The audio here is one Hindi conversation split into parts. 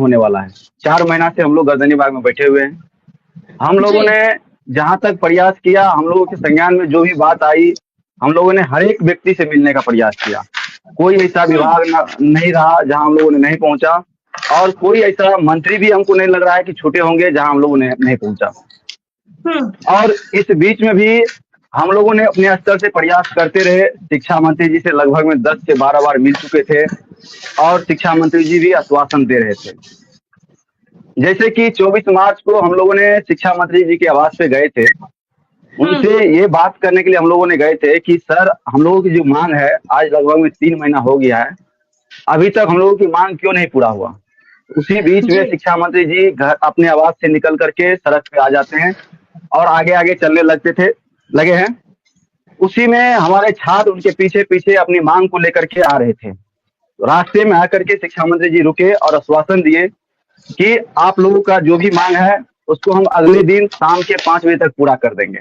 होने वाला है। 4 महीना से हम लोग गर्दनीबाग में बैठे हुए हैं। हम लोगों जी। ने जहाँ तक प्रयास किया, हम लोगों के संज्ञान में जो भी बात आई, हम लोगों ने हर एक व्यक्ति से मिलने का प्रयास किया। कोई ऐसा विभाग नहीं रहा जहाँ हम लोगों ने नहीं पहुंचा, और कोई ऐसा मंत्री भी हमको नहीं लग रहा है कि छूटे होंगे जहाँ हम लोगों ने नहीं पहुंचा। और इस बीच में भी हम लोगों ने अपने स्तर से प्रयास करते रहे। शिक्षा मंत्री जी से लगभग में 10 से 12 बार मिल चुके थे, और शिक्षा मंत्री जी भी आश्वासन दे रहे थे। जैसे कि 24 मार्च को हम लोगों ने शिक्षा मंत्री जी के आवास पे गए थे। उनसे ये बात करने के लिए हम लोगों ने गए थे कि सर, हम लोगों की जो मांग है, आज लगभग में 3 महीना हो गया है, अभी तक हम लोगों की मांग क्यों नहीं पूरा हुआ। उसी बीच में जी। शिक्षा मंत्री जी घर अपने आवास से निकल करके सड़क पे आ जाते हैं और आगे आगे चलने लगे हैं। उसी में हमारे छात्र उनके पीछे पीछे अपनी मांग को लेकर के आ रहे थे। रास्ते में आकर के शिक्षा मंत्री जी रुके और आश्वासन दिए कि आप लोगों का जो भी मांग है उसको हम अगले दिन शाम के 5 बजे तक पूरा कर देंगे।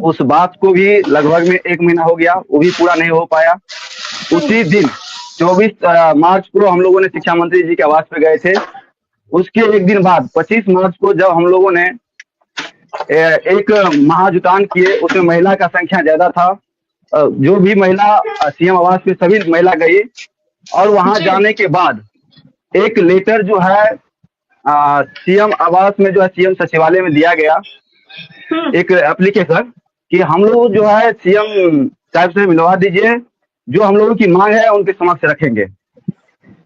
उस बात को भी लगभग में 1 महीना हो गया, वो भी पूरा नहीं हो पाया। उसी दिन 24 मार्च को हम लोगों ने शिक्षा मंत्री जी के आवास पे गए थे। उसके एक दिन बाद 25 मार्च को जब हम लोगों ने एक महाजुटान किए, उसमें महिला का संख्या ज्यादा था। जो भी महिला सीएम आवास पे सभी महिला गई, और वहां जाने के बाद एक लेटर जो है सीएम आवास में जो है सीएम सचिवालय में दिया गया, एक एप्लीकेशन कि हम लोग जो है सीएम साहब से मिलवा दीजिए, जो हम लोगों की मांग है उनके समक्ष रखेंगे।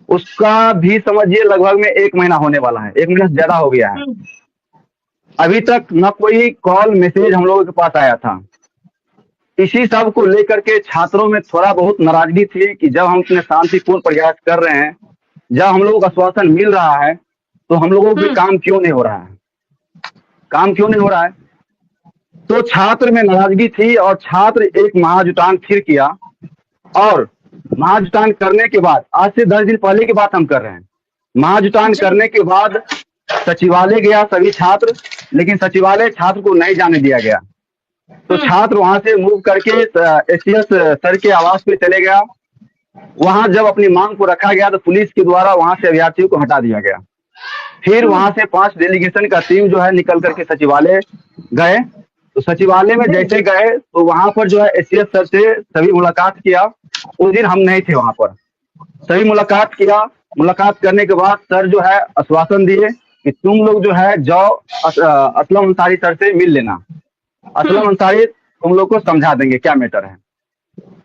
उसका भी समझिए लगभग में 1 महीना होने वाला है, 1 महीना से ज्यादा हो गया है। अभी तक न कोई कॉल मैसेज हम लोगों के पास आया था। इसी सब को लेकर के छात्रों में थोड़ा बहुत नाराजगी थी कि जब हम इतने शांतिपूर्ण प्रयास कर रहे हैं, जब हम लोगों को आश्वासन मिल रहा है, तो हम लोगों पे काम क्यों नहीं हो रहा है, काम क्यों नहीं हो रहा है। तो छात्र में नाराजगी थी, और छात्र एक महाजुटान फिर किया। और महाजुटान करने के बाद, आज से 10 दिन पहले की बात हम कर रहे हैं, महाजुटान करने के बाद सचिवालय गया सभी छात्र, लेकिन सचिवालय छात्र को नहीं जाने दिया गया। तो छात्र वहां से मूव करके एसटीएस सर के आवास पे चले गया। वहां जब अपनी मांग को रखा गया तो पुलिस के द्वारा वहां से अभ्यर्थियों को हटा दिया गया। फिर वहां से 5 डेलीगेशन का टीम जो है निकल करके सचिवालय गए। तो सचिवालय में जैसे गए तो वहां पर जो है एसटीएस सर से सभी मुलाकात किया। उस दिन हम नहीं थे वहां पर, सभी मुलाकात किया। मुलाकात करने के बाद सर जो है आश्वासन दिए कि तुम लोग जो है जाओ असलम अंसारी सर से मिल लेना, असलम अंसारी तुम लोग को समझा देंगे क्या मैटर है।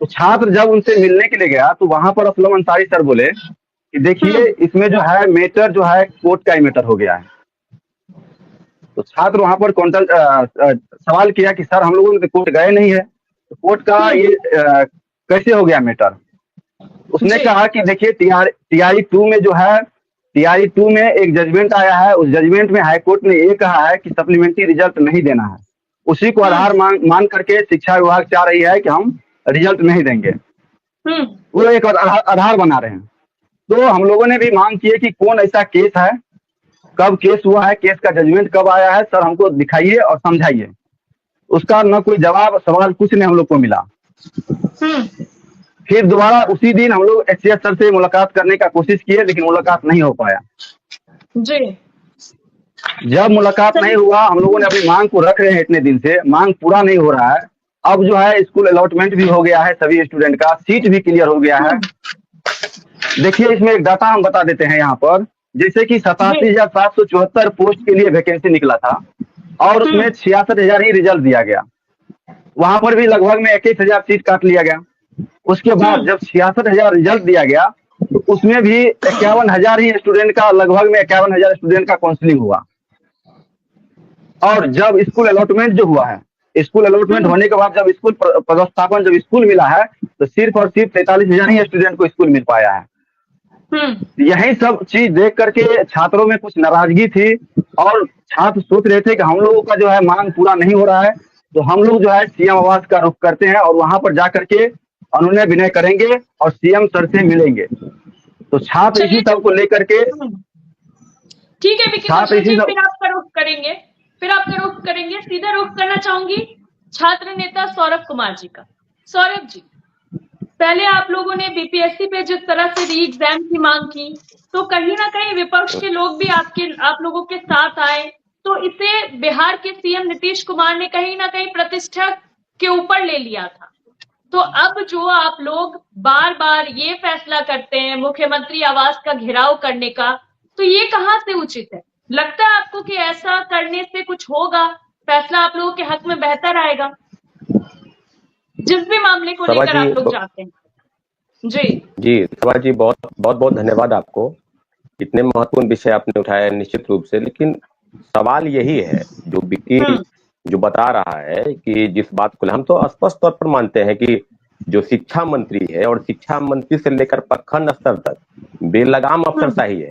तो छात्र जब उनसे मिलने के लिए गया तो वहां पर असलम अंसारी सर बोले कि देखिए इसमें जो है मैटर जो है कोर्ट का ही मैटर हो गया है। तो छात्र वहां पर सवाल किया कि सर हम लोग कोर्ट गए नहीं है, तो कोर्ट का ये कैसे हो गया मैटर। उसने कहा कि देखिए टीआरई 2 में जो है, टीआरई 2 में एक जजमेंट आया है। उस जजमेंट में हाईकोर्ट ने ये कहा है कि सप्लीमेंट्री रिजल्ट नहीं देना है। उसी को आधार मान करके शिक्षा विभाग चाह रही है कि हम रिजल्ट नहीं देंगे, वो एक आधार बना रहे हैं। तो हम लोगों ने भी मांग की है कि कौन ऐसा केस है, कब केस हुआ है, केस का जजमेंट कब आया है, सर हमको दिखाइए और समझाइए। उसका न कोई जवाब सवाल कुछ नहीं हम लोग को मिला। फिर दोबारा उसी दिन हम लोग एसटीएस सर से मुलाकात करने का कोशिश किए, लेकिन मुलाकात नहीं हो पाया। जी। जब मुलाकात नहीं हुआ, हम लोगों ने अपनी मांग को रख रहे हैं इतने दिन से, मांग पूरा नहीं हो रहा है। अब जो है स्कूल अलॉटमेंट भी हो गया है, सभी स्टूडेंट का सीट भी क्लियर हो गया है। देखिए इसमें एक डाटा हम बता देते हैं यहाँ पर, जैसे कि 87,774 पोस्ट के लिए वैकेंसी निकला था, और उसमें 66,000 ही रिजल्ट दिया गया। वहां पर भी लगभग में 21,000 सीट काट लिया गया। उसके बाद जब 66,000 रिजल्ट दिया गया तो उसमें भी 51,000 ही स्टूडेंट का, लगभग में 51,000 स्टूडेंट का काउंसलिंग हुआ। और जब स्कूल अलॉटमेंट जो हुआ है, स्कूल अलॉटमेंट होने के बाद जब स्कूल पदस्थापन जब स्कूल मिला है, तो सिर्फ और सिर्फ 43,000 ही स्टूडेंट को स्कूल मिल पाया है। यही सब चीज देख करके छात्रों में कुछ नाराजगी थी, और छात्र सोच रहे थे कि हम लोगों का जो है मांग पूरा नहीं हो रहा है, तो हम लोग जो है सीएम आवास का रुख करते हैं और वहां पर जाकर के अनुनय विनय करेंगे और सीएम सर से मिलेंगे। तो छात्र इसी सब को लेकर के, ठीक है विकी कौशल जी, फिर आपका रुख करेंगे। सीधा रुख करना चाहूंगी छात्र नेता सौरभ कुमार जी का। सौरभ जी, पहले आप लोगों ने बीपीएससी पे जिस तरह से री एग्जाम की मांग की, तो कहीं ना कहीं विपक्ष के लोग भी आप लोगों के साथ आए, तो इसे बिहार के सीएम नीतीश कुमार ने कहीं ना कहीं प्रतिष्ठा के ऊपर ले लिया था। तो अब जो आप लोग बार बार ये फैसला करते हैं मुख्यमंत्री आवास का घेराव करने का, तो ये कहाँ से उचित है? लगता है आपको कि ऐसा करने से कुछ होगा, फैसला आप लोगों के हक में बेहतर आएगा, जिस भी मामले को लेकर आप लोग जाते हैं? जी सभा जी, बहुत बहुत धन्यवाद आपको। इतने महत्वपूर्ण विषय आपने उठाया निश्चित रूप से, लेकिन सवाल यही है जो विक्की जो बता रहा है कि जिस बात को हम तो स्पष्ट तौर पर मानते हैं कि जो शिक्षा मंत्री है और शिक्षा मंत्री से लेकर प्रखंड स्तर तक बेलगाम अफसरशाही है।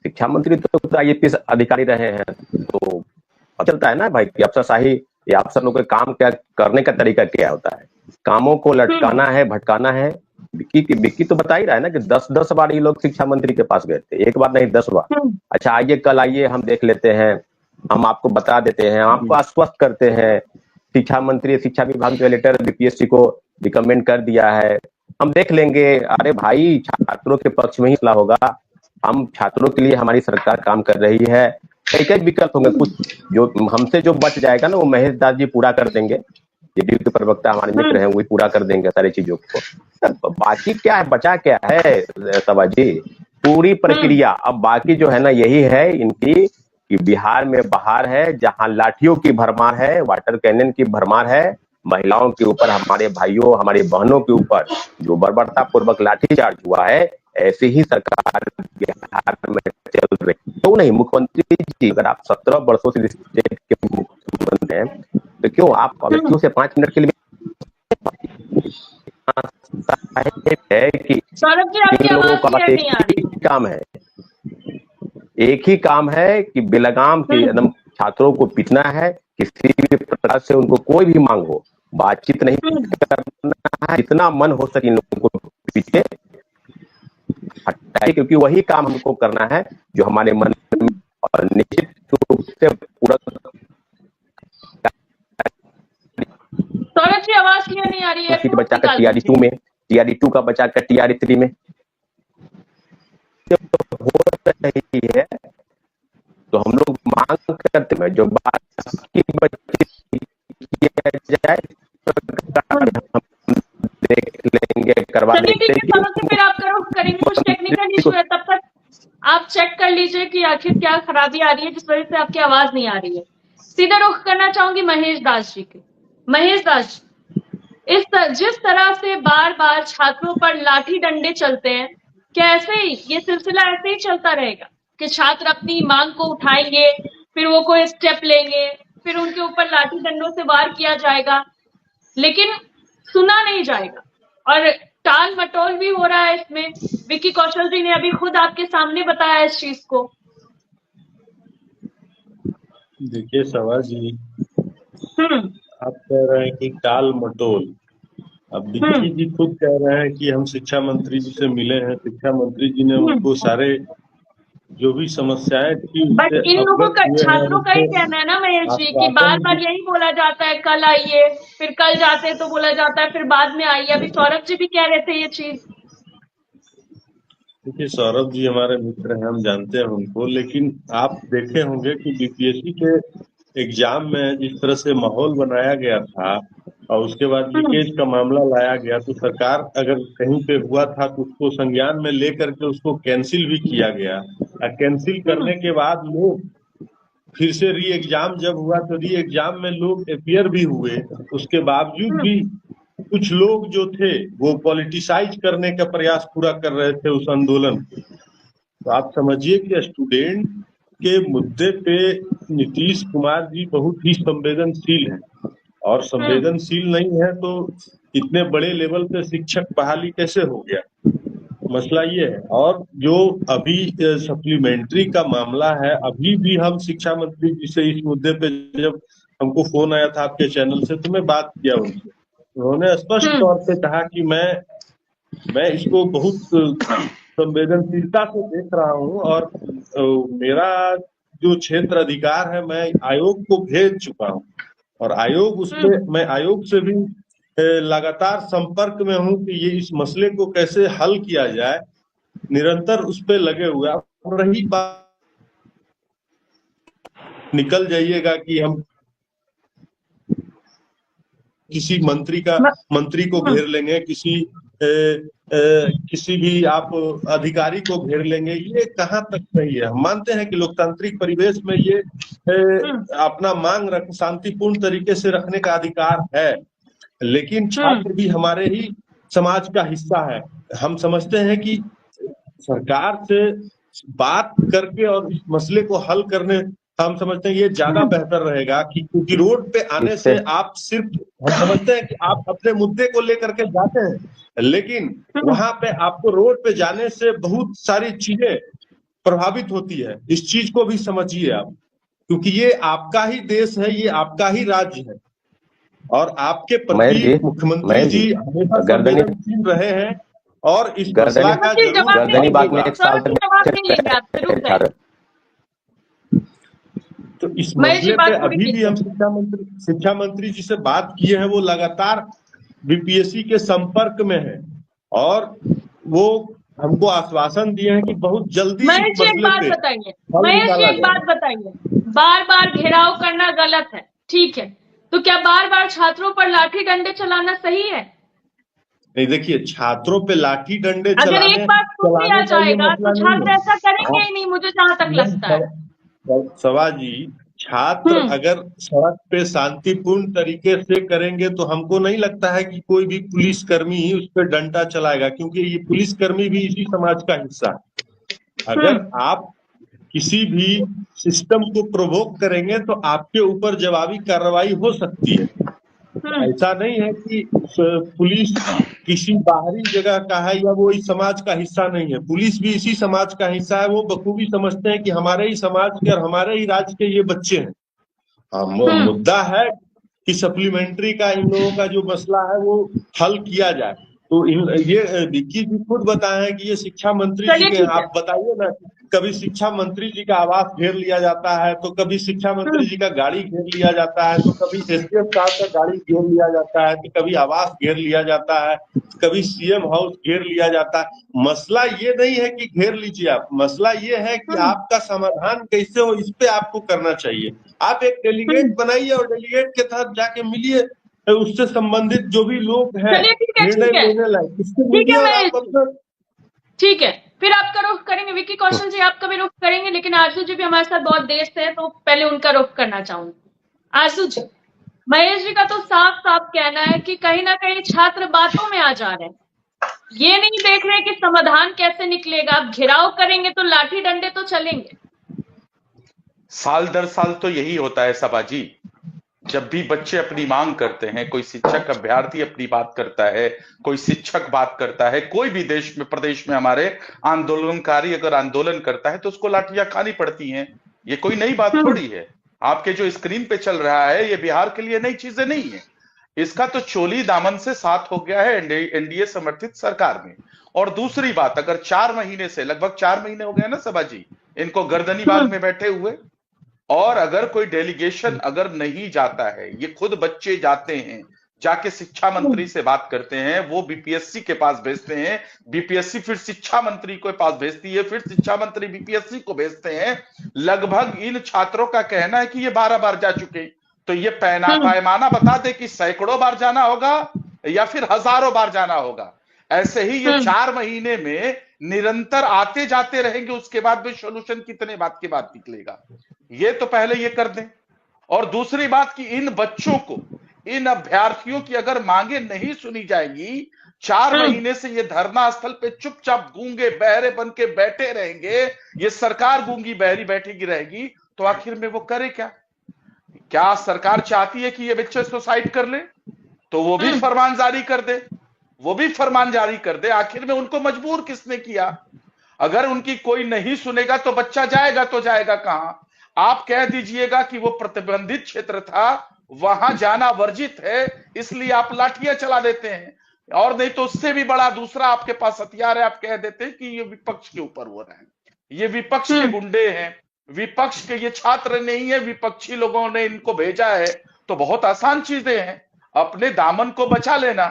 शिक्षा मंत्री तो आईएपीएस अधिकारी रहे हैं, तो चलता है ना भाई कि अफसरशाही या अफसर लोग के काम क्या करने का तरीका क्या होता है, कामों को लटकाना है, भटकाना है। विक्की तो बता ही रहा है ना कि 10 बार ये लोग शिक्षा मंत्री के पास गए थे, एक बार नहीं 10 बार। अच्छा आइए कल आइए हम देख लेते हैं, हम आपको बता देते हैं, आपको आश्वस्त करते हैं। शिक्षा मंत्री शिक्षा विभाग का लेटर बीपीएससी को रिकमेंड कर दिया है, हम देख लेंगे। अरे भाई छात्रों के पक्ष में ही फैसला होगा, हम छात्रों के लिए हमारी सरकार काम कर रही है। कई विकल्प होंगे, कुछ जो हमसे जो बच जाएगा ना वो महेश दास जी पूरा कर देंगे, जेडीयू के प्रवक्ता हमारे मित्र हैं, वही पूरा कर देंगे सारी चीजों को। बाकी क्या है, बचा क्या है सभा जी, पूरी प्रक्रिया। अब बाकी जो है ना यही है इनकी कि बिहार में बाहर है जहां लाठियों की भरमार है, वाटर कैनन की भरमार है, महिलाओं के ऊपर, हमारे भाइयों हमारी बहनों के ऊपर जो बर्बरता पूर्वक लाठीचार्ज हुआ है, ऐसे ही सरकार बिहार में चल रही। तो नहीं मुख्यमंत्री जी, अगर आप 17 वर्षों से स्टेट के मुख्यमंत्री हैं तो क्यों आप व्यक्तियों से 5 मिनट के लिए है कि सौरभ जी आपकी आवाज क्लियर नहीं आ रही। एक ही काम है कि बेलगाम के एकदम छात्रों को पीटना है, किसी भी प्रकार से उनको कोई भी मांग हो बातचीत नहीं करना है, जितना मन हो सके इन लोगों को पीटे हटाए, क्योंकि वही काम हमको करना है जो हमारे मन में, और निश्चित रूप से पूरा। सौरभ जी आवाज क्लियर नहीं आ रही है। बच्चा का टीआरडी 2 में, टीआरडी 2 का बच्चा का टीआरडी 3 में हो रही है, तो हम लोग मांग करते हैं जो बात की किया जाए हम देख लेंगे, करवा लेंगे। फिर आप करेंगे, कुछ टेक्निकल इशू है, तब तक आप चेक कर लीजिए कि आखिर क्या खराबी आ रही है जिस वजह से आपकी आवाज नहीं आ रही है। सीधा रुख करना चाहूंगी महेश दास जी के। महेश दास, जिस तरह से बार बार छात्रों पर लाठी डंडे चलते हैं, क्या ऐसे ही ये सिलसिला ऐसे ही चलता रहेगा कि छात्र अपनी मांग को उठाएंगे, फिर वो कोई स्टेप लेंगे, फिर उनके ऊपर लाठी डंडों से वार किया जाएगा, लेकिन सुना नहीं जाएगा और टाल मटोल भी हो रहा है इसमें? विक्की कौशल जी ने अभी खुद आपके सामने बताया इस चीज को। देखिए सभा जी, आप कह रहे हैं कि टाल मटोल, अब विक्की जी खुद कह रहे हैं कि हम शिक्षा मंत्री जी से मिले हैं, शिक्षा मंत्री जी ने उनको सारे जो भी समस्याएं थी, बट इन लोगों का, छात्रों का ही कहना है ना महेश जी कि बार बार यही बोला जाता है कल आइए, फिर कल जाते तो बोला जाता है फिर बाद में आइए। अभी सौरभ जी भी कह रहे थे ये चीज। देखिए सौरभ जी हमारे मित्र हैं, हम जानते हैं उनको, लेकिन आप देखे होंगे कि बीपीएससी के एग्जाम में जिस तरह से माहौल बनाया गया था और उसके बाद लीकेज का मामला लाया गया, तो सरकार अगर कहीं पे हुआ था तो उसको संज्ञान में लेकर के उसको कैंसिल भी किया गया, और कैंसिल करने के बाद लोग फिर से री एग्जाम जब हुआ तो री एग्जाम में लोग अपियर भी हुए, उसके बावजूद भी कुछ लोग जो थे वो पॉलिटिसाइज करने का प्रयास पूरा कर रहे थे उस आंदोलन। तो आप समझिए कि स्टूडेंट के मुद्दे पे नीतीश कुमार जी बहुत ही संवेदनशील हैं, और संवेदनशील नहीं है तो इतने बड़े लेवल पे शिक्षक बहाली कैसे हो गया, मसला ये है। और जो अभी सप्लीमेंट्री का मामला है, अभी भी हम शिक्षा मंत्री जी से इस मुद्दे पे, जब हमको फोन आया था आपके चैनल से तो मैं बात किया उनसे, उन्होंने स्पष्ट तौर पे कहा कि मैं इसको बहुत संवेदनशीलता से देख रहा हूँ, और मेरा जो क्षेत्र अधिकार है मैं आयोग को भेज चुका हूँ, और आयोग उसपे, मैं आयोग से भी लगातार संपर्क में हूं कि ये इस मसले को कैसे हल किया जाए, निरंतर उस पे लगे हुए। और रही बात, निकल जाइएगा कि हम किसी मंत्री को घेर लेंगे, किसी भी आप अधिकारी को घेर लेंगे, ये कहाँ तक सही है। हम मानते हैं कि लोकतांत्रिक परिवेश में ये अपना मांग शांतिपूर्ण तरीके से रखने का अधिकार है, लेकिन छात्र भी हमारे ही समाज का हिस्सा है। हम समझते हैं कि सरकार से बात करके और इस मसले को हल करने, हम समझते हैं ये ज्यादा बेहतर रहेगा कि क्योंकि रोड पे आने से आप सिर्फ, हम समझते हैं कि आप अपने मुद्दे को लेकर के जाते हैं, लेकिन वहां पे आपको रोड पे जाने से बहुत सारी चीजें प्रभावित होती है। इस चीज को भी समझिए आप, क्योंकि ये आपका ही देश है, ये आपका ही राज्य है, और आपके प्रति मुख्यमंत्री जी हमेशा संवेदनशील रहे हैं और इस मसला का गर्दनी बात में 1 साल तक तो इस मसले पे अभी भी हम शिक्षा मंत्री जी से बात किए हैं। वो लगातार बीपीएससी के संपर्क में है और वो हमको आश्वासन दिए हैं कि बहुत जल्दी महेश जी एक बात बताइए, बार बार घेराव करना गलत है, ठीक है, तो क्या बार बार छात्रों पर लाठी डंडे चलाना सही है? नहीं, देखिए, छात्रों पे लाठी डंडे अगर एक बार सुन लिया जाएगा तो छात्र ऐसा करेंगे ही नहीं, मुझे जहां तक लगता है। सवा जी, छात्र अगर सड़क पे शांतिपूर्ण तरीके से करेंगे तो हमको नहीं लगता है कि कोई भी पुलिसकर्मी ही उस पर डंडा चलाएगा, क्योंकि ये पुलिसकर्मी भी इसी समाज का हिस्सा है। अगर आप किसी भी सिस्टम को प्रोवोक करेंगे तो आपके ऊपर जवाबी कार्रवाई हो सकती है। ऐसा नहीं है कि पुलिस किसी बाहरी जगह का है या वो इस समाज का हिस्सा नहीं है। पुलिस भी इसी समाज का हिस्सा है। वो बखूबी समझते हैं कि हमारे ही समाज के और हमारे ही राज्य के ये बच्चे हैं। मुद्दा है कि सप्लीमेंट्री का इन लोगों का जो मसला है वो हल किया जाए। तो ये विक्की जी खुद बताए हैं कि ये शिक्षा मंत्री जी के, आप बताइए ना, कभी शिक्षा मंत्री जी का आवास घेर लिया जाता है, तो कभी शिक्षा मंत्री जी का गाड़ी घेर लिया जाता है, तो कभी एसडीएम साहब का गाड़ी घेर लिया जाता है, तो कभी आवास घेर लिया जाता है, कभी सीएम हाउस घेर लिया जाता है। मसला ये नहीं है कि घेर लीजिए आप, मसला ये है कि आपका समाधान कैसे हो, इस पे आपको करना चाहिए। आप एक डेलीगेट बनाइए और डेलीगेट के तहत जाके मिलिए उससे संबंधित जो भी लोग हैं, निर्णय लेने लायक। ठीक है, फिर आपका रुख करेंगे, विक्की कौशल जी आपका भी रुख करेंगे, लेकिन आरजू जी भी हमारे साथ बहुत देर से है, तो पहले उनका रुख करना चाहूंगी। आरजू जी, महेश जी का तो साफ साफ कहना है कि कहीं ना कहीं छात्र बातों में आ जा रहे हैं, ये नहीं देख रहे कि समाधान कैसे निकलेगा। आप घेराव करेंगे तो लाठी डंडे तो चलेंगे। साल दर साल तो यही होता है सभा जी, जब भी बच्चे अपनी मांग करते हैं, कोई शिक्षक अभ्यर्थी अपनी बात करता है, कोई शिक्षक बात करता है, कोई भी देश में प्रदेश में हमारे आंदोलनकारी अगर आंदोलन करता है तो उसको लाठियां खानी पड़ती हैं। ये कोई नई बात थोड़ी है। आपके जो स्क्रीन पे चल रहा है ये बिहार के लिए नई चीजें नहीं है। इसका तो चोली दामन से साथ हो गया है एनडीए समर्थित सरकार में। और दूसरी बात, अगर 4 महीने से, लगभग 4 महीने हो गए ना सभा जी इनको गर्दनी बाग में बैठे हुए, और अगर कोई डेलीगेशन अगर नहीं जाता है, ये खुद बच्चे जाते हैं, जाके शिक्षा मंत्री से बात करते हैं, वो बीपीएससी के पास भेजते हैं, बीपीएससी फिर शिक्षा मंत्री के पास भेजती है, फिर शिक्षा मंत्री बीपीएससी को भेजते हैं। लगभग इन छात्रों का कहना है कि ये 12 बार जा चुके। तो ये पैमाना बता दे कि सैकड़ों बार जाना होगा या फिर हजारों बार जाना होगा। ऐसे ही ये 4 महीने में निरंतर आते जाते रहेंगे, उसके बाद भी सोल्यूशन कितने बात के बाद निकलेगा, ये तो पहले ये कर दें। और दूसरी बात कि इन बच्चों को, इन अभ्यर्थियों की अगर मांगे नहीं सुनी जाएंगी, 4 महीने से ये धरना स्थल पे चुपचाप गूंगे बहरे बन के बैठे रहेंगे, ये सरकार गूंगी बहरी बैठेगी रहेगी, तो आखिर में वो करे क्या? क्या सरकार चाहती है कि ये बच्चे सुसाइड कर ले? तो वो भी फरमान जारी कर दे, वो भी फरमान जारी कर दे। आखिर में उनको मजबूर किसने किया? अगर उनकी कोई नहीं सुनेगा तो बच्चा जाएगा तो जाएगा कहां? आप कह दीजिएगा कि वो प्रतिबंधित क्षेत्र था, वहां जाना वर्जित है, इसलिए आप लाठियां चला देते हैं। और नहीं तो उससे भी बड़ा दूसरा आपके पास हथियार है, आप कह देते हैं कि ये विपक्ष के ऊपर हो रहा है, ये विपक्ष के गुंडे हैं, विपक्ष के ये छात्र नहीं है, विपक्षी लोगों ने इनको भेजा है। तो बहुत आसान चीजें हैं। अपने दामन को बचा लेना,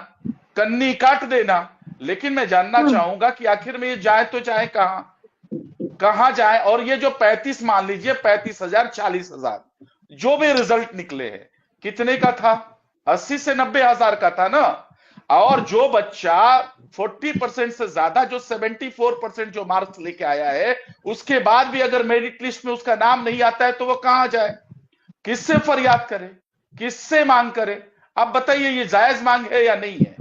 कन्नी काट देना। लेकिन मैं जानना चाहूंगा कि आखिर में ये जाए तो जाए कहां जाए। और ये जो 35 मान लीजिए 35,000 40,000 जो भी रिजल्ट निकले हैं, कितने का था? 80 से 90,000 का था ना। और जो बच्चा 40% से ज्यादा, जो 74% जो मार्क्स लेके आया है, उसके बाद भी अगर मेरिट लिस्ट में उसका नाम नहीं आता है तो वो कहां जाए, किससे फरियाद करे, किससे मांग करे? आप बताइए, ये जायज मांग है या नहीं है?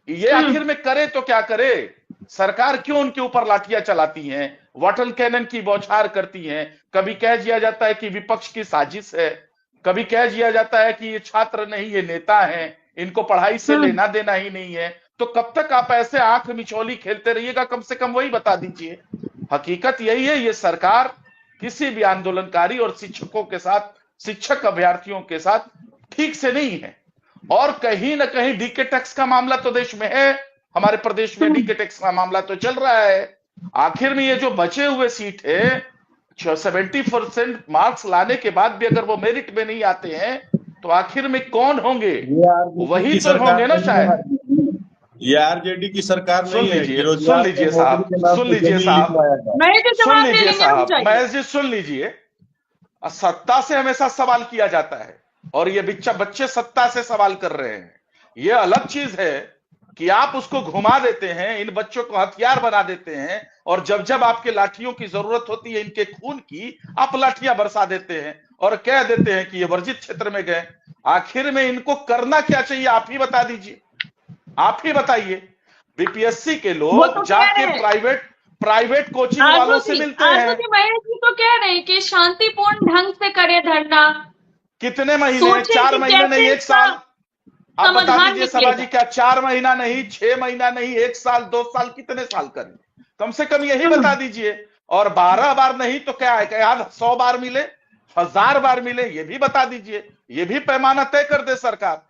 ये आखिर में करे तो क्या करे? सरकार क्यों उनके ऊपर लाठियां चलाती हैं, वाटर कैनन की बौछार करती हैं? कभी कह दिया जाता है कि विपक्ष की साजिश है, कभी कह दिया जाता है कि ये छात्र नहीं ये नेता हैं, इनको पढ़ाई से लेना देना ही नहीं है। तो कब तक आप ऐसे आंख मिचौली खेलते रहिएगा? कम से कम वही बता दीजिए। हकीकत यही है, ये सरकार किसी भी आंदोलनकारी और शिक्षकों के साथ, शिक्षक अभ्यर्थियों के साथ ठीक से नहीं है। और कहीं ना कहीं डीके टैक्स का मामला तो देश में है, हमारे प्रदेश में डीके टैक्स का मामला तो चल रहा है। आखिर में ये जो बचे हुए सीट है, 70% मार्क्स लाने के बाद भी अगर वो मेरिट में नहीं आते हैं तो आखिर में कौन होंगे? वही तो होंगे ना शायद। ये आरजेडी की सरकार सुन नहीं है। लीजिए साहब, सुन लीजिए साहब, महेश जी सुन लीजिए। सत्ता से हमेशा सवाल किया जाता है और ये बच्चे सत्ता से सवाल कर रहे हैं। ये अलग चीज है कि आप उसको घुमा देते हैं, इन बच्चों को हथियार बना देते हैं, और जब जब आपके लाठियों की जरूरत होती है, इनके खून की, आप लाठियां बरसा देते हैं और कह देते हैं कि ये वर्जित क्षेत्र में गए। आखिर में इनको करना क्या चाहिए? आप ही बता दीजिए, आप ही बताइए। बीपीएससी के लोग तो जाके प्राइवेट कोचिंग वालों से मिलते हैं। महेश जी तो कह रहे हैं कि शांतिपूर्ण ढंग से करे धरना। कितने महीने? 4 महीने नहीं, 1 साल? आप बता दीजिए सभा जी, क्या 4 महीना नहीं, 6 महीना नहीं, 1 साल, 2 साल, कितने साल करें? कम से कम यही बता दीजिए। और 12 बार नहीं तो क्या है, क्या 100 बार मिले, 1000 बार मिले, ये भी बता दीजिए। ये भी पैमाना तय कर दे सरकार।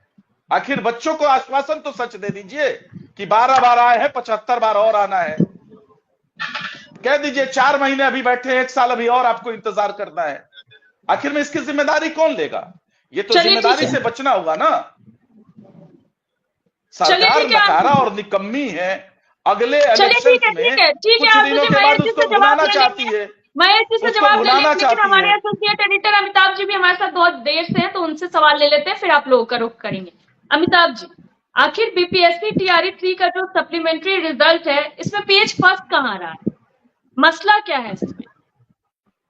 आखिर बच्चों को आश्वासन तो सच दे दीजिए कि 12 बार आए हैं, 75 बार और आना है। कह दीजिए 4 महीने अभी बैठे, 1 साल अभी और आपको इंतजार करना है। आखिर में इसकी जिम्मेदारी कौन लेगा? ये तो जिम्मेदारी से बचना होगा ना। सरकार नकारा और निकम्मी है। अगले इलेक्शन में कुछ दिनों के बाद उसको भुलाना चाहती है। महेश जी से जवाब ले लेंगे, लेकिन हमारे एसोसिएट एडिटर अमिताभ जी भी हमारे साथ बहुत देर से हैं, तो उनसे सवाल ले लेते हैं, फिर आप लोगों का रुख करेंगे। अमिताभ जी, आखिर बीपीएससी टीआरई 3 का जो सप्लीमेंट्री रिजल्ट है, इसमें पेज फर्स्ट कहाँ रहा है? मसला क्या है इसमें?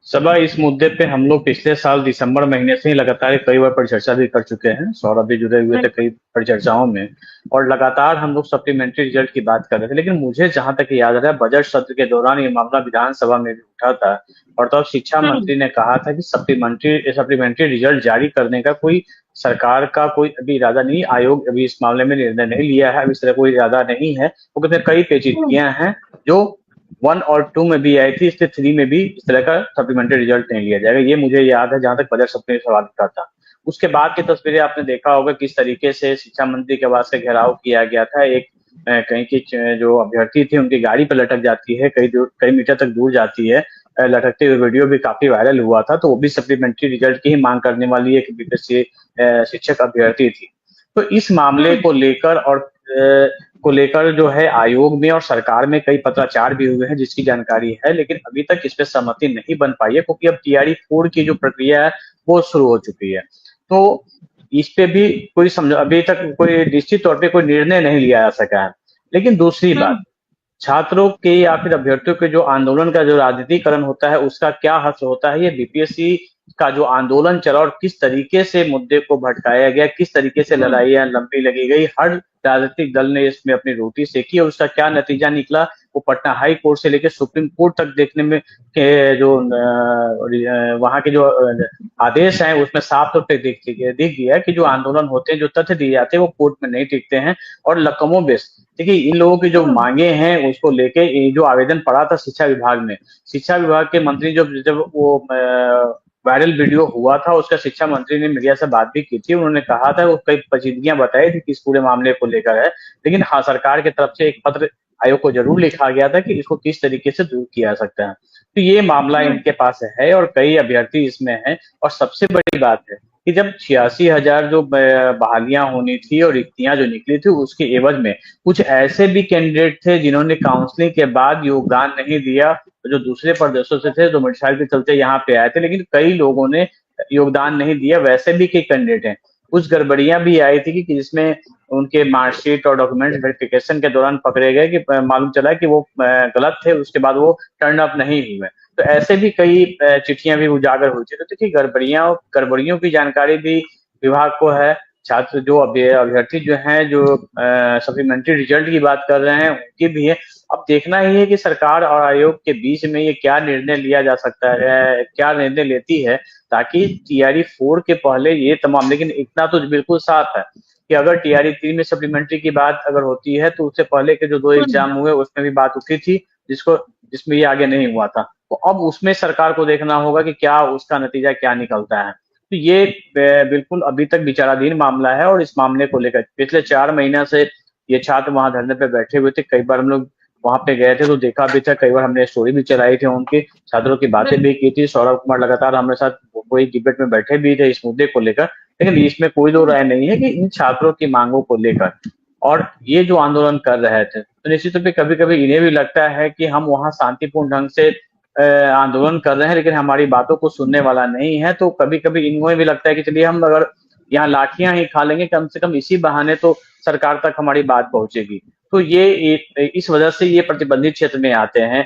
सभा, इस मुद्दे पे हम लोग पिछले साल दिसंबर महीने से ही लगातार कई बार परिचर्चा भी कर चुके हैं। सौरभ भी जुड़े हुए थे कई परिचर्चाओं में, और लगातार हम लोग सप्लीमेंट्री रिजल्ट की बात कर रहे थे। लेकिन मुझे जहां तक याद आ रहा है, बजट सत्र के दौरान ये मामला विधानसभा में भी उठा था, और तब शिक्षा मंत्री ने कहा था कि सप्लीमेंट्री रिजल्ट जारी करने का कोई सरकार का कोई अभी इरादा नहीं, आयोग अभी इस मामले में निर्णय नहीं लिया है, अभी इस तरह कोई इरादा नहीं है। वो कहते कई पेचीदगियां हैं जो 1 और 2 में भी आई थी, इसलिए 3 में भी इस तरह का सप्लीमेंट्री रिजल्ट नहीं लिया जाएगा। ये मुझे याद है जहां तक बजट सत्र में सवाल उठा था। उसके बाद की तस्वीरें आपने देखा होगा किस तरीके से शिक्षा मंत्री के आवास का घेराव किया गया था। एक कहीं की जो अभ्यर्थी थी उनकी गाड़ी पर लटक जाती है, कई मीटर तक दूर जाती है, लटकते हुए वीडियो भी काफी वायरल हुआ था। तो वो भी सप्लीमेंट्री रिजल्ट की ही मांग करने वाली एक बीपीएससी शिक्षक अभ्यर्थी थी। तो इस मामले को लेकर जो है आयोग में और सरकार में कई पत्राचार भी हुए हैं जिसकी जानकारी है, लेकिन अभी तक इस पे सहमति नहीं बन पाई है, क्योंकि अब टीआरई 4 की जो प्रक्रिया है वो शुरू हो चुकी है। तो इस पे भी कोई अभी तक कोई निश्चित तौर पे कोई निर्णय नहीं लिया जा सका है। लेकिन दूसरी बात, छात्रों के या फिर अभ्यर्थियों के जो आंदोलन का जो राजनीतिकरण होता है उसका क्या हश्र होता है? ये बीपीएससी का जो आंदोलन चला और किस तरीके से मुद्दे को भटकाया गया, किस तरीके से लड़ाइयां लंबी लगी गई, हर राजनीतिक दल ने इसमें अपनी रोटी सेकी और उसका क्या नतीजा निकला, वो पटना हाई कोर्ट से लेकर सुप्रीम कोर्ट तक देखने में जो वहां के जो आदेश हैं उसमें साफ तौर पर दिख गया कि जो आंदोलन होते हैं, जो तथ्य दिए जाते हैं वो कोर्ट में नहीं टिकते हैं। और लकमों बेस देखिए, इन लोगों की जो मांगे हैं उसको लेके जो आवेदन पड़ा था शिक्षा विभाग में, शिक्षा विभाग के मंत्री जब वो वायरल वीडियो हुआ था, उसका शिक्षा मंत्री ने मीडिया से बात भी की थी। उन्होंने कहा था, वो कई पेचीदगियां बताई थी कि इस पूरे मामले को लेकर है, लेकिन हाँ, सरकार की तरफ से एक पत्र आयोग को जरूर लिखा गया था कि इसको किस तरीके से दूर किया जा सकता है। तो ये मामला इनके पास है और कई अभ्यर्थी इसमें हैं। और सबसे बड़ी बात है कि जब 86,000 जो बहालियां होनी थी और रिक्तियां जो निकली थी, उसके एवज में कुछ ऐसे भी कैंडिडेट थे जिन्होंने काउंसलिंग के बाद योगदान नहीं दिया, जो दूसरे प्रदेशों से थे, जो मिसाइल के चलते यहाँ पे आए थे, लेकिन कई लोगों ने योगदान नहीं दिया। वैसे भी कई कैंडिडेट हैं। कुछ गड़बड़ियां भी आई थी कि जिसमें उनके मार्कशीट और डॉक्यूमेंट्स वेरिफिकेशन के दौरान पकड़े गए कि मालूम चला कि वो गलत थे, उसके बाद वो टर्न अप नहीं हुए। तो ऐसे भी कई चिट्ठियां भी उजागर हुई थी। तो देखिए, गड़बड़ियों की जानकारी भी विभाग को है। छात्र जो अभ्यर्थी जो हैं, जो सप्लीमेंट्री रिजल्ट की बात कर रहे हैं, उनकी भी है। अब देखना ही है कि सरकार और आयोग के बीच में ये क्या निर्णय लिया जा सकता है, क्या निर्णय लेती है, ताकि TRE 4 के पहले ये तमाम, लेकिन इतना तो बिल्कुल साफ है कि अगर TRE 3 में सप्लीमेंट्री की बात अगर होती है, तो उससे पहले के जो 2 एग्जाम हुए उसमें भी बात उठी थी, जिसमें ये आगे नहीं हुआ था। तो अब उसमें सरकार को देखना होगा कि क्या उसका नतीजा क्या निकलता है। तो ये बिल्कुल अभी तक विचाराधीन मामला है, और इस मामले को लेकर पिछले 4 महीना से ये छात्र वहां धरने पे बैठे हुए थे। कई बार हम लोग वहां पे गए थे तो देखा भी था, कई बार हमने स्टोरी भी चलाई थी, उनके छात्रों की बातें भी की थी। सौरभ कुमार लगातार हमारे साथ कोई डिबेट में बैठे भी थे इस मुद्दे को लेकर। लेकिन इसमें कोई दो राय नहीं है कि इन छात्रों की मांगों को लेकर और ये जो आंदोलन कर रहे थे, तो निश्चित रूप से कभी कभी इन्हें भी लगता है कि हम वहां शांतिपूर्ण ढंग से आंदोलन कर रहे हैं, लेकिन हमारी बातों को सुनने वाला नहीं है। तो कभी कभी इन्हें भी लगता है कि चलिए हम अगर यहाँ लाठियां ही खा लेंगे, कम से कम इसी बहाने तो सरकार तक हमारी बात पहुंचेगी। तो ये इस वजह से ये प्रतिबंधित क्षेत्र में आते हैं।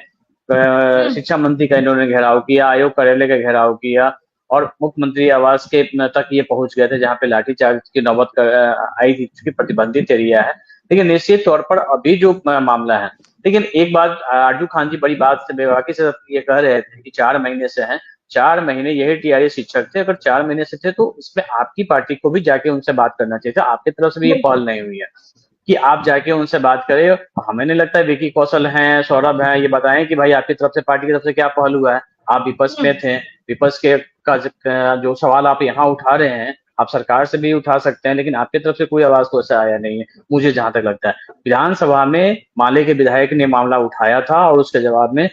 शिक्षा मंत्री का इन्होंने घेराव किया, आयोग कार्यालय का घेराव किया, और मुख्यमंत्री आवास के तक ये पहुंच गए थे, जहाँ पे लाठीचार्ज की नौबत आई थी, क्योंकि प्रतिबंधित एरिया है। लेकिन निश्चित तौर पर अभी जो मामला है, लेकिन एक बात आरजू खान जी बड़ी बात से बेबाकी से ये कह रहे थे कि 4 महीने से हैं, 4 महीने यही TRE शिक्षक थे। अगर 4 महीने से थे तो इसमें आपकी पार्टी को भी जाके उनसे बात करना चाहिए था। आपकी तरफ से भी ये पहल नहीं हुई है कि आप जाके उनसे बात करें। हमें नहीं लगता है विकी कौशल हैं, सौरभ हैं, ये बताएं कि भाई आपकी तरफ से, पार्टी की तरफ से क्या पहल हुआ है। आप विपक्ष में थे, विपक्ष के का जो सवाल आप यहाँ उठा रहे हैं, आप सरकार से भी उठा सकते हैं, लेकिन आपकी तरफ से कोई आवाज तो ऐसा आया नहीं है, मुझे जहां तक लगता है। विधानसभा में माले के विधायक ने मामला उठाया था, और उसके जवाब में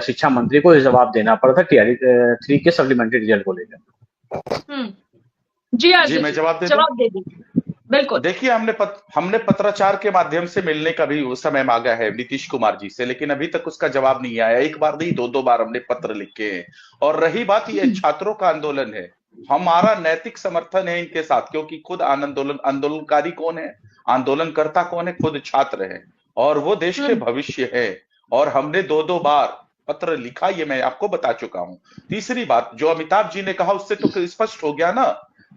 शिक्षा मंत्री को जवाब देना पड़ा था TRE 3 के सप्लीमेंट्री रिजल्ट को लेकर। जी, मैं जवाब दे दूं। बिल्कुल। देखिए, हमने पत्राचार के माध्यम से मिलने का भी उस समय मांगा है नीतीश कुमार जी से, लेकिन अभी तक उसका जवाब नहीं आया। एक बार नहीं, 2 बार हमने पत्र लिखे हैं। और रही बात, ये छात्रों का आंदोलन है, हमारा नैतिक समर्थन है इनके साथ, क्योंकि खुद आंदोलनकारी कौन है, आंदोलनकर्ता कौन है, खुद छात्र है, और वो देश के भविष्य है। और हमने 2 बार पत्र लिखा, ये मैं आपको बता चुका हूं। तीसरी बात, जो अमिताभ जी ने कहा, उससे तो स्पष्ट हो गया ना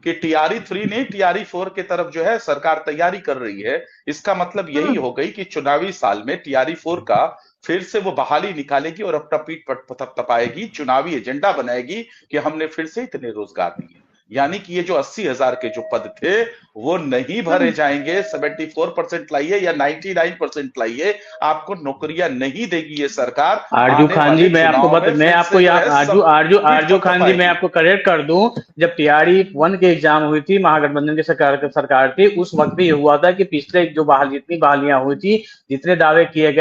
कि TRE 3 नहीं, TRE 4 के तरफ जो है सरकार तैयारी कर रही है। इसका मतलब यही हो गई कि चुनावी साल में TRE 4 का फिर से वो बहाली निकालेगी और अपना पीठ थपथपाएगी, चुनावी एजेंडा बनाएगी कि हमने फिर से इतने रोजगार दिए। यानी कि ये जो 80,000 के जो पद थे वो नहीं भरे जाएंगे। 74% लाइए या 99% लाइए, आपको नौकरियां नहीं देगी ये सरकार। आरजू खान जी, मैं आपको आरजू खान जी, मैं आपको करेक्ट कर दूं, जब TRE 1 के एग्जाम हुई थी, महागठबंधन की सरकार थी, उस वक्त भी ये हुआ था कि पिछले जो जितनी बहालियां हुई थी, जितने दावे किए गए